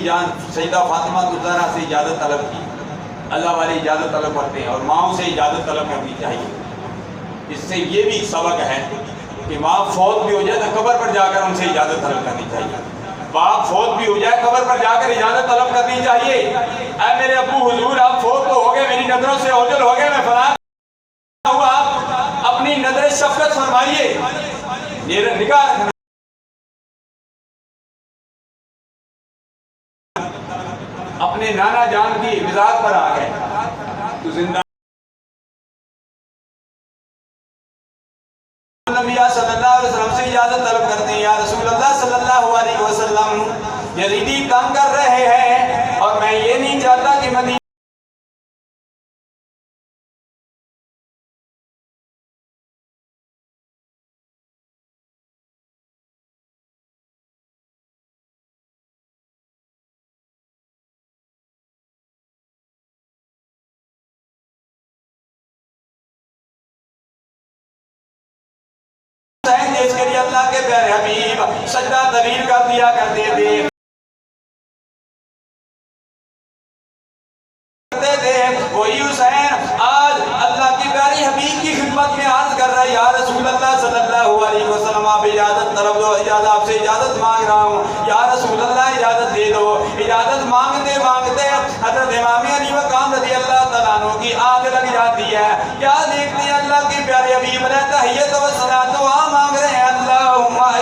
जान सैयदा फातिमा ज़हरा से इजाज़त तलब की। अल्लाह वाले इजाज़त तलब करते हैं और माओं से इजाज़त तलब करनी चाहिए। इससे ये भी सबक है कि माँ फौत भी हो जाए तो कब्र पर जाकर उनसे इजाज़त तलब करनी चाहिए। बाप फौत भी हो जाए कब्र पर जाकर इजाज़त तलब करनी चाहिए। ऐ मेरे अब्बू हुजूर आप फौत तो हो गए, मेरी नज़रों से ओझल हो गए, मैं फलां हुआ, अपनी नजर शफकत फरमाइए, निगाह रखना। अपने नाना जान की मिजाज पर आ गए तो जिंदा नबिया सल्लल्लाहु अलैहि वसल्लम से इजाजत तलब करते हैं। या रसूल अल्लाह सल्लल्लाहु अलैहि वसल्लम यजीदी तंग कर रहे हैं और मैं ये नहीं चाहता कि मदीना देश के लिए अल्लाह के प्यारे हबीब सजदा तवील कर दिया करते थे। वही हुसैन आज अल्लाह की प्यारी हबीब की खिदमत में अर्ज कर रहा है, या रसूल अल्लाह सल्लल्लाहु अलैहि वसल्लम आप इजाजत तलब दो, आपसे इजाजत मांग रहा हूँ। या रसूल अल्लाह इजाजत दे दो। इजाजत मांगते मांगते हज़रत इमाम अली मकाम रज़ियल्लाहु तआला अन्हु की आग लग जाती है। क्या देखते हैं अल्लाह की प्यारे हबीब ने तहियत व सलात दुआ मांग रहे हैं।